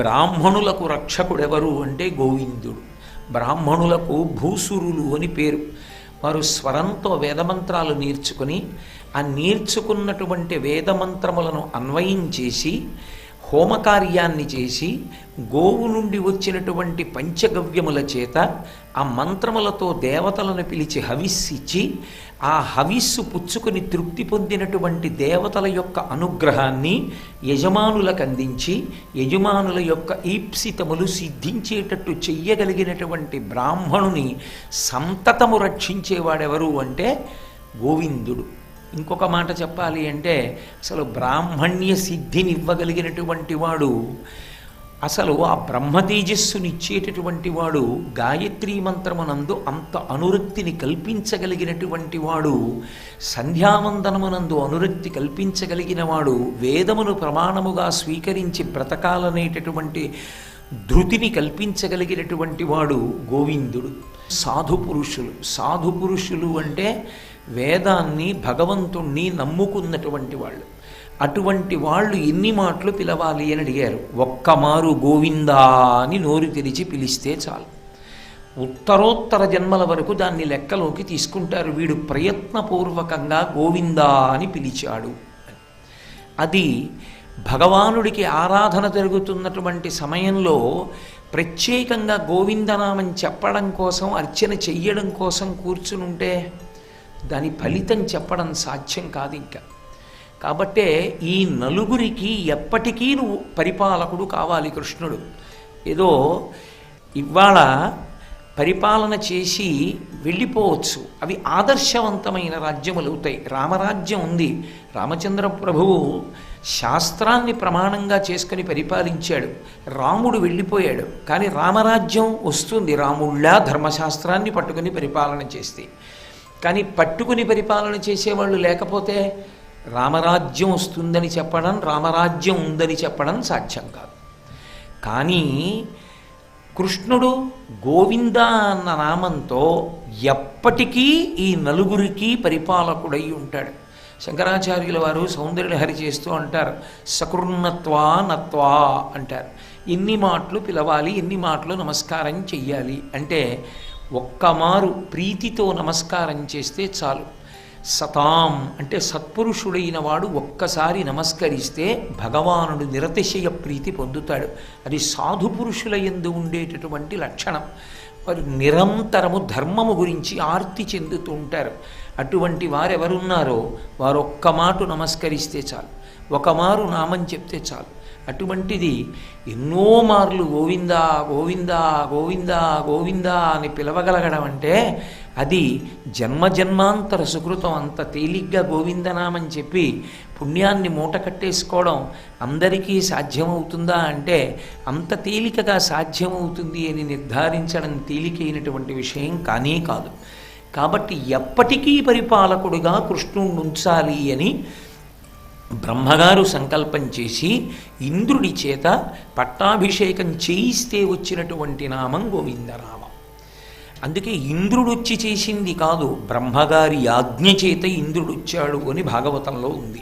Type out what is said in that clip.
బ్రాహ్మణులకు రక్షకుడెవరు అంటే గోవిందుడు. బ్రాహ్మణులకు భూసురులు అని పేరు. వారు స్వరంతో వేదమంత్రాలు నేర్చుకుని ఆ నేర్చుకున్నటువంటి వేదమంత్రములను అన్వయం చేసి హోమకార్యాన్ని చేసి గోవు నుండి వచ్చినటువంటి పంచగవ్యముల చేత ఆ మంత్రములతో దేవతలను పిలిచి హవిస్సిచ్చి ఆ హవిస్సు పుచ్చుకొని తృప్తి పొందినటువంటి దేవతల యొక్క అనుగ్రహాన్ని యజమానులకు అందించి యజమానుల యొక్క ఈప్సితములు సిద్ధించేటట్టు చెయ్యగలిగినటువంటి బ్రాహ్మణుని సంతతము రక్షించేవాడెవరు అంటే గోవిందుడు. ఇంకొక మాట చెప్పాలి అంటే అసలు బ్రాహ్మణ్య సిద్ధిని ఇవ్వగలిగినటువంటి వాడు, అసలు ఆ బ్రహ్మతేజస్సునిచ్చేటటువంటి వాడు, గాయత్రీ మంత్రమునందు అంత అనురక్తిని కల్పించగలిగినటువంటి వాడు, సంధ్యావందనమునందు అనురక్తి కల్పించగలిగిన వాడు, వేదమును ప్రమాణముగా స్వీకరించి బ్రతకాలనేటటువంటి ధృతిని కల్పించగలిగినటువంటి వాడు గోవిందుడు. సాధు పురుషులు అంటే వేదాన్ని భగవంతుణ్ణి నమ్ముకున్నటువంటి వాళ్ళు. అటువంటి వాళ్ళు ఎన్ని మాటలు పిలవాలి అని అడిగారు. ఒక్కమారు గోవిందా అని నోరు తెరిచి పిలిస్తే చాలు. ఉత్తరోత్తర జన్మల వరకు దాన్ని లెక్కలోకి తీసుకుంటారు. వీడు ప్రయత్నపూర్వకంగా గోవిందా అని పిలిచాడు. అది భగవానుడికి ఆరాధన జరుగుతున్నటువంటి సమయంలో ప్రత్యేకంగా గోవిందనామం చెప్పడం కోసం, అర్చన చెయ్యడం కోసం కూర్చునుంటే దాని ఫలితం చెప్పడం సాధ్యం కాదు ఇంకా. కాబట్టే ఈ నలుగురికి ఎప్పటికీ నువ్వు పరిపాలకుడు కావాలి కృష్ణుడు. ఏదో ఇవాళ పరిపాలన చేసి వెళ్ళిపోవచ్చు, అవి ఆదర్శవంతమైన రాజ్యములు అవుతాయి. రామరాజ్యం ఉంది. రామచంద్ర ప్రభువు శాస్త్రాన్ని ప్రమాణంగా చేసుకుని పరిపాలించాడు. రాముడు వెళ్ళిపోయాడు, కానీ రామరాజ్యం వస్తుంది రాముళ్ళా ధర్మశాస్త్రాన్ని పట్టుకుని పరిపాలన చేస్తే. కానీ పట్టుకుని పరిపాలన చేసేవాళ్ళు లేకపోతే రామరాజ్యం వస్తుందని చెప్పడం, రామరాజ్యం ఉందని చెప్పడం సాధ్యం కాదు. కానీ కృష్ణుడు గోవింద అన్న నామంతో ఎప్పటికీ ఈ నలుగురికి పరిపాలకుడై ఉంటాడు. శంకరాచార్యుల వారు సౌందర్యలహరి చేస్తూ అంటారు, సకృన్నత్వా నత్వా అంటారు. ఎన్ని మాటలు పిలవాలి, ఎన్ని మాటలు నమస్కారం చెయ్యాలి అంటే ఒక్కమారు ప్రీతితో నమస్కారం చేస్తే చాలు. సతాం అంటే సత్పురుషుడైన వాడు ఒక్కసారి నమస్కరిస్తే భగవానుడు నిరతిశయ ప్రీతి పొందుతాడు. అది సాధు పురుషుల యందు ఉండేటటువంటి లక్షణం. వారు నిరంతరము ధర్మము గురించి ఆర్తి చెందుతూ ఉంటారు. అటువంటి వారెవరున్నారో వారు ఒక్క మాట నమస్కరిస్తే చాలు, ఒక మారు నామం చెప్తే చాలు. అటువంటిది ఎన్నో మార్లు గోవిందా గోవిందా గోవిందా గోవిందా అని పిలవగలగడం అంటే అది జన్మజన్మాంతర సుకృతం. అంత తేలిగ్గా గోవిందనామం చెప్పి పుణ్యాన్ని మూట కట్టేసుకోవడం అందరికీ సాధ్యమవుతుందా అంటే అంత తేలికగా సాధ్యమవుతుంది అని నిర్ధారించడం తేలికైనటువంటి విషయం కానే కాదు. కాబట్టి ఎప్పటికీ పరిపాలకుడుగా కృష్ణుడిని ఉంచాలి అని బ్రహ్మగారు సంకల్పం చేసి ఇంద్రుడి చేత పట్టాభిషేకం చేయిస్తే వచ్చినటువంటి నామం గోవిందనామం. అందుకే ఇంద్రుడు వచ్చి చేసింది కాదు, బ్రహ్మగారి ఆజ్ఞ చేత ఇంద్రుడు వచ్చాడు అని భాగవతంలో ఉంది.